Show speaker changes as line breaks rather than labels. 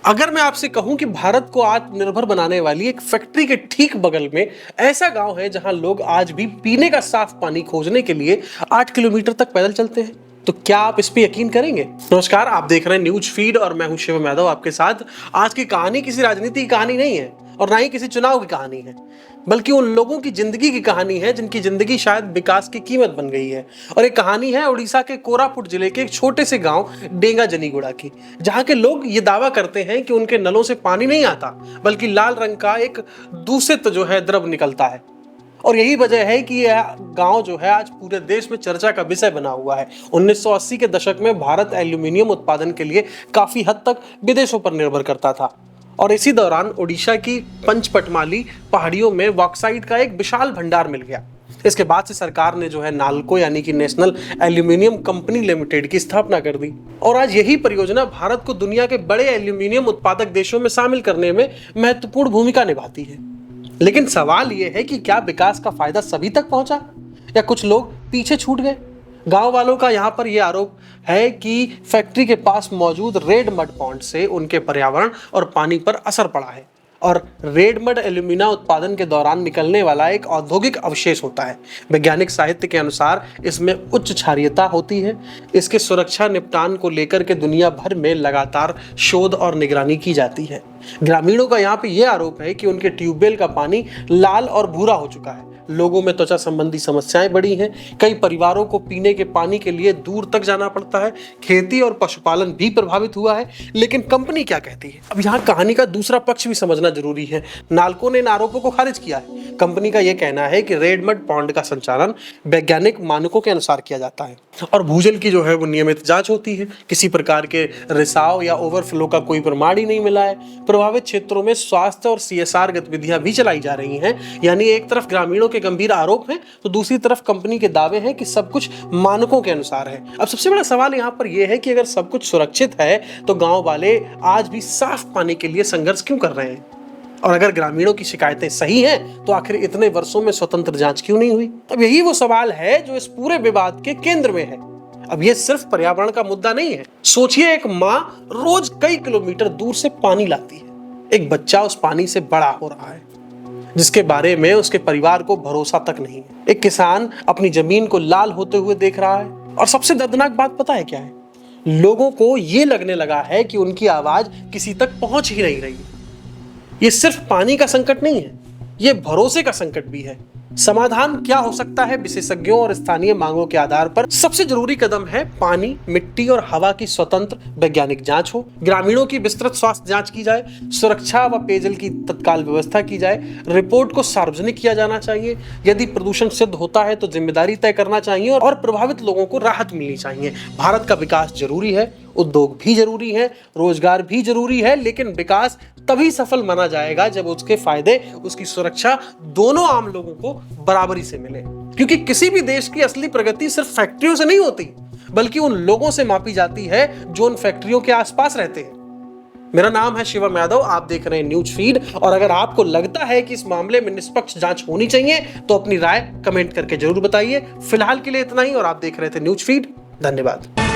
अगर मैं आपसे कहूं कि भारत को आत्मनिर्भर बनाने वाली एक फैक्ट्री के ठीक बगल में ऐसा गांव है जहां लोग आज भी पीने का साफ पानी खोजने के लिए 8 किलोमीटर तक पैदल चलते हैं, तो क्या आप इस पे यकीन करेंगे? नमस्कार, आप देख रहे हैं न्यूज फीड और मैं हूं शिवम यादव आपके साथ। आज की कहानी किसी राजनीति की कहानी नहीं है और ना ही किसी चुनाव की कहानी है, बल्कि उन लोगों की जिंदगी की कहानी है जिनकी जिंदगी शायद विकास की कीमत बन गई है। और एक कहानी है उड़ीसा के कोरापुट जिले के एक छोटे से गांव डेंगा जनीगुड़ा की, जहां के लोग ये दावा करते हैं कि उनके नलों से पानी नहीं आता, बल्कि लाल रंग का एक दूषित द्रव निकलता है। और यही वजह है कि यह गांव आज पूरे देश में चर्चा का विषय बना हुआ है। 1980 के दशक में भारत एल्यूमिनियम उत्पादन के लिए काफी हद तक विदेशों पर निर्भर करता था और इसी दौरान ओडिशा की पंचपटमाली पहाड़ियों में बॉक्साइट का एक विशाल भंडार मिल गया। इसके बाद से सरकार ने नाल्को यानी कि नेशनल एल्यूमिनियम कंपनी लिमिटेड की स्थापना कर दी और आज यही परियोजना भारत को दुनिया के बड़े एल्यूमिनियम उत्पादक देशों में शामिल करने में महत्वपूर्ण भूमिका निभाती है। लेकिन सवाल यह है कि क्या विकास का फायदा सभी तक पहुंचा या कुछ लोग पीछे छूट गए? गांव वालों का यहां पर यह आरोप है कि फैक्ट्री के पास मौजूद रेड मड पॉन्ड से उनके पर्यावरण और पानी पर असर पड़ा है और रेड मड एल्यूमिना उत्पादन के दौरान निकलने वाला एक औद्योगिक अवशेष होता है। वैज्ञानिक साहित्य के अनुसार इसमें उच्च क्षारीयता होती है। इसके सुरक्षा निपटान को लेकर के दुनिया भर में लगातार शोध और निगरानी की जाती है। ग्रामीणों का यहाँ पे यह आरोप है कि उनके ट्यूबवेल का पानी लाल और भूरा हो चुका है। लोगों में त्वचा संबंधी समस्याएं बढ़ी हैं। कई परिवारों को पीने के पानी के लिए दूर तक जाना पड़ता है। खेती और पशुपालन भी प्रभावित हुआ है। लेकिन कंपनी क्या कहती है? अब यहाँ कहानी का दूसरा पक्ष भी समझना जरूरी है। नाल्को ने इन आरोपों को खारिज किया है। कंपनी का यह कहना है कि रेड मड पॉन्ड का संचालन वैज्ञानिक मानकों के अनुसार किया जाता है और भूजल की वो नियमित जांच होती है। किसी प्रकार के रिसाव या ओवरफ्लो का कोई प्रमाण ही नहीं मिला है। प्रभावित क्षेत्रों में स्वास्थ्य और CSR गतिविधियां भी चलाई जा रही हैं। यानी एक तरफ ग्रामीणों के गंभीर आरोप हैं तो दूसरी तरफ कंपनी के दावे हैं कि सब कुछ मानकों के अनुसार है। अब सबसे बड़ा सवाल यहाँ पर यह है कि अगर सब कुछ सुरक्षित है तो गांव वाले आज भी साफ पानी के लिए संघर्ष क्यों कर रहे हैं? और अगर ग्रामीणों की शिकायतें सही हैं तो आखिर इतने वर्षों में स्वतंत्र जांच क्यों नहीं हुई? अब यही वो सवाल है जो इस पूरे विवाद के केंद्र में है। अब ये सिर्फ पर्यावरण का मुद्दा नहीं है। सोचिए, एक माँ रोज कई किलोमीटर दूर से पानी लाती है। एक बच्चा उस पानी से बड़ा हो रहा है जिसके बारे में उसके परिवार को भरोसा तक नहीं है। एक किसान अपनी जमीन को लाल होते हुए देख रहा है और सबसे दर्दनाक बात पता है क्या है? लोगों को ये लगने लगा है कि उनकी आवाज किसी तक पहुंच ही नहीं रही। ये सिर्फ पानी का संकट नहीं है, ये भरोसे का संकट भी है। समाधान क्या हो सकता है? विशेषज्ञों और स्थानीय मांगों के आधार पर सबसे जरूरी कदम है पानी, मिट्टी और हवा की स्वतंत्र वैज्ञानिक जांच हो। ग्रामीणों की विस्तृत स्वास्थ्य जांच की जाए। सुरक्षा व पेयजल की तत्काल व्यवस्था की जाए। रिपोर्ट को सार्वजनिक किया जाना चाहिए। यदि प्रदूषण सिद्ध होता है तो जिम्मेदारी तय करना चाहिए और प्रभावित लोगों को राहत मिलनी चाहिए। भारत का विकास जरूरी है, उद्योग भी जरूरी है, रोजगार भी जरूरी है, लेकिन विकास तभी सफल माना जाएगा जब उसके फायदे, उसकी सुरक्षा दोनों आम लोगों को बराबरी से मिले। क्योंकि किसी भी देश की असली प्रगति सिर्फ फैक्ट्रियों से नहीं होती, बल्कि उन लोगों से मापी जाती है जो उन फैक्ट्रियों के आसपास रहते हैं। मेरा नाम है शिवम यादव, आप देख रहे हैं न्यूज फीड और अगर आपको लगता है कि इस मामले में निष्पक्ष जांच होनी चाहिए तो अपनी राय कमेंट करके जरूर बताइए। फिलहाल के लिए इतना ही और आप देख रहे थे न्यूज फीड। धन्यवाद।